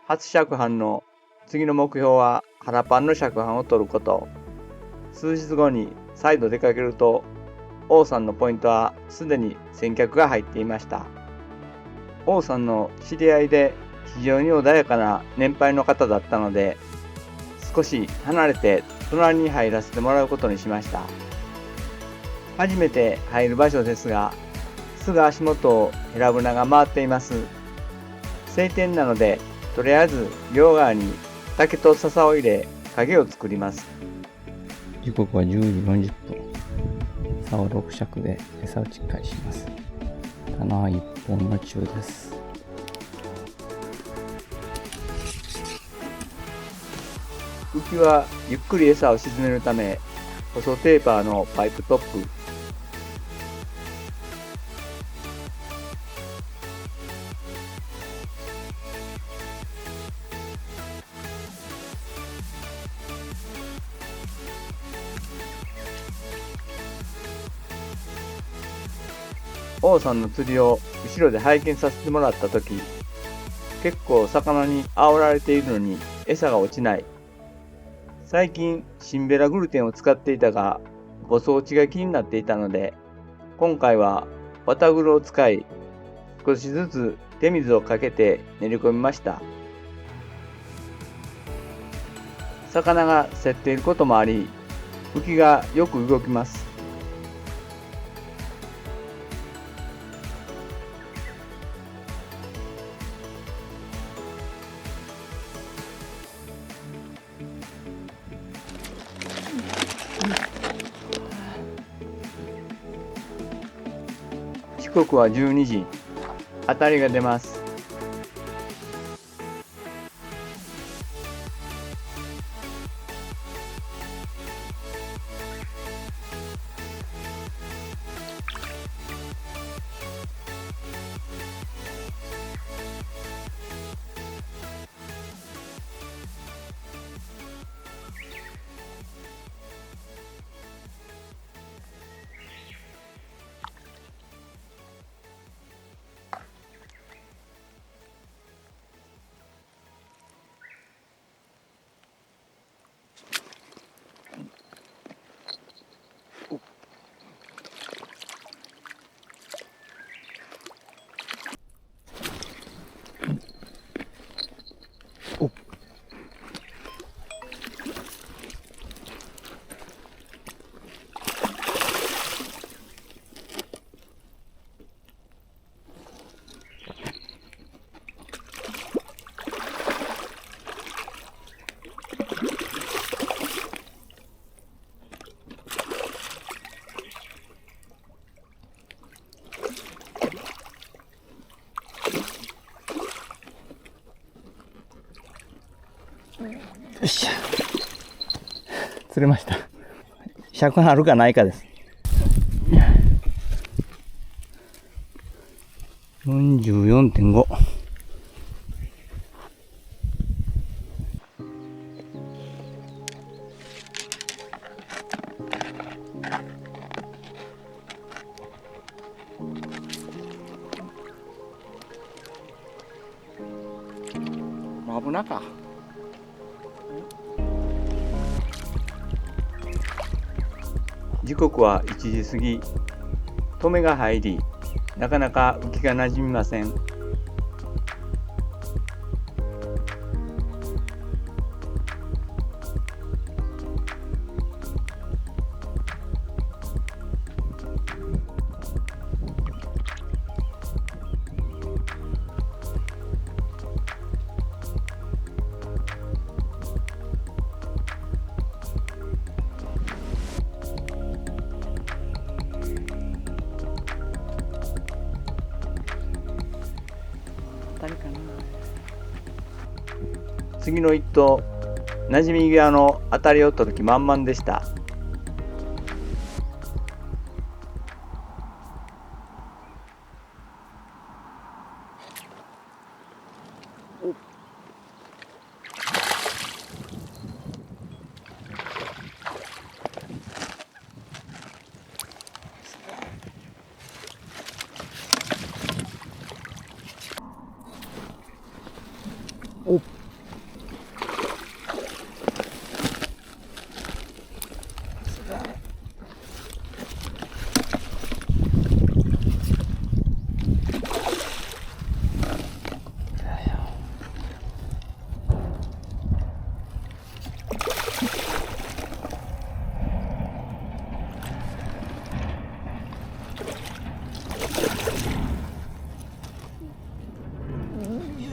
初尺販の次の目標は腹パンの尺販を取ること。数日後に再度出かけると、王さんのポイントはすでに先客が入っていました。王さんの知り合いで非常に穏やかな年配の方だったので、少し離れて隣に入らせてもらうことにしました。初めて入る場所ですが、すぐ足元をヘラブナが回っています。晴天なので、とりあえず両側に竹と笹を入れ、影を作ります。時刻は10時40分。竿6尺で餌打ち開始します。棚は1本の中です。浮きはゆっくり餌を沈めるため、細テーパーのパイプトップ。王さんの釣りを後ろで拝見させてもらったとき、結構魚に煽られているのに餌が落ちない。最近シンベラグルテンを使っていたが、誤装置が気になっていたので、今回は綿グルを使い、少しずつ手水をかけて練り込みました。魚が競っていることもあり、浮きがよく動きます。時刻は12時。当たりが出ます。よっしゃ。釣れました。尺あるかないかです。44.5。危なか。時刻は1時過ぎ。止めが入り、なかなか浮きが馴染みません。次の一投、馴染み際の当たりを取る気満々でした。おっ。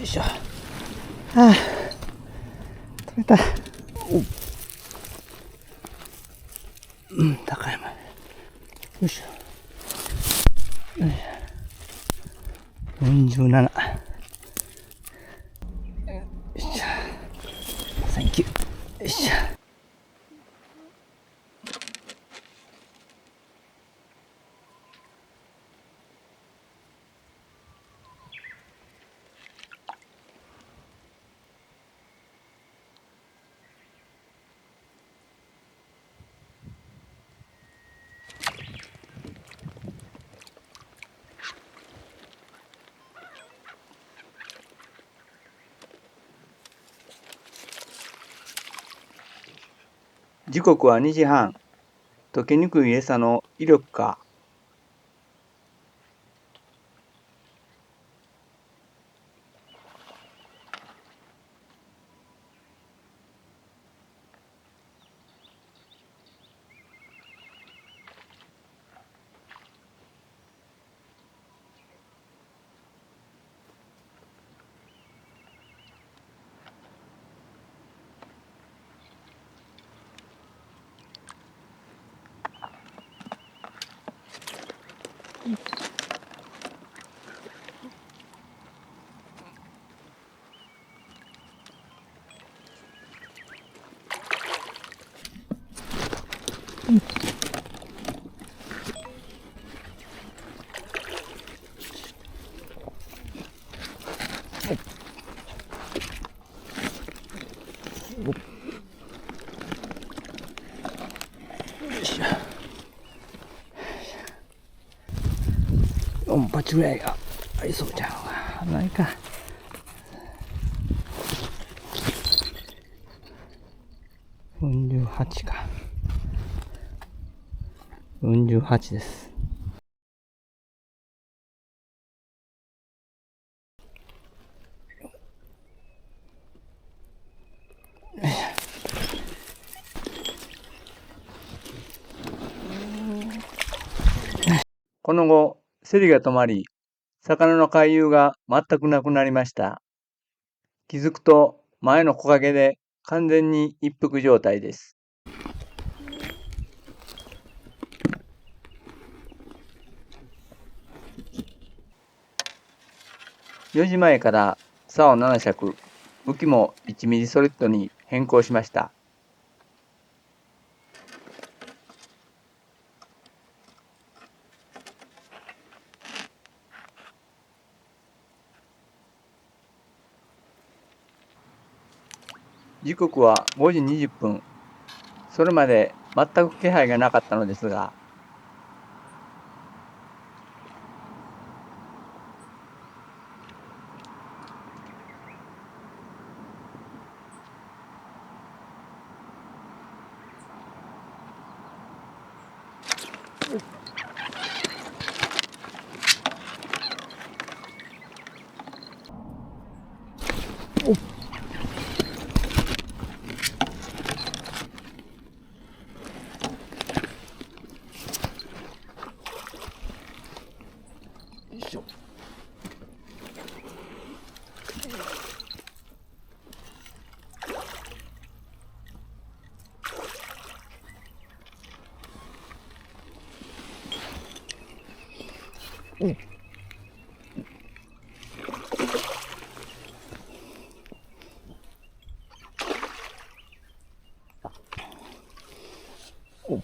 よいしょ。はあ、取れた。お、うん、高山。よいしょ。よいしょ。47。よいしょ。サンキュー。よいしょ。時刻は2時半。溶けにくい餌の威力か。4発ぐらいがありそうじゃん。ないか。48か。48です。この後、競りが止まり、魚の回遊が全くなくなりました。気づくと前の木陰で完全に一服状態です。4時前から竿7尺、浮きも1ミリソリッドに変更しました。時刻は5時20分。それまで全く気配がなかったのですが、よいしょ。お、お、よ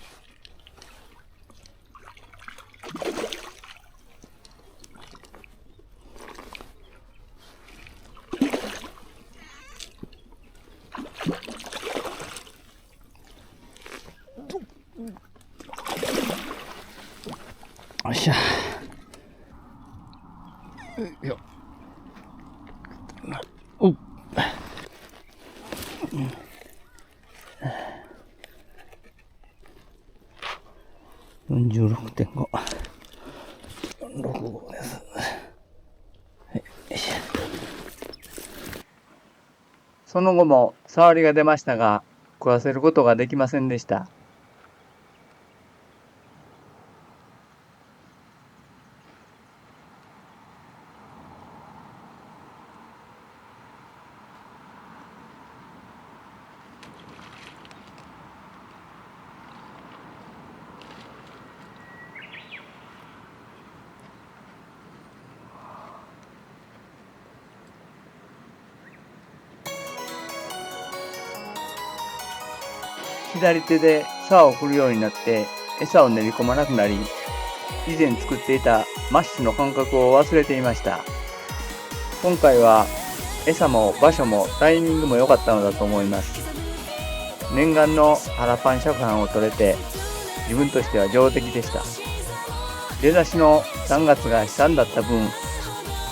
っしゃ。よっ。おっ。その後も触りが出ましたが、食わせることができませんでした。左手で竿を振るようになって餌を練り込まなくなり、以前作っていたマッシュの感覚を忘れていました。今回は餌も場所もタイミングも良かったのだと思います。念願の腹パン尺飯を取れて自分としては上出来でした。出だしの3月が悲惨だった分、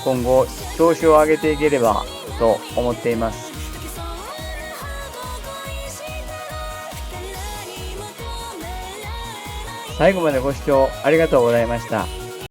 今後調子を上げていければと思っています。最後までご視聴ありがとうございました。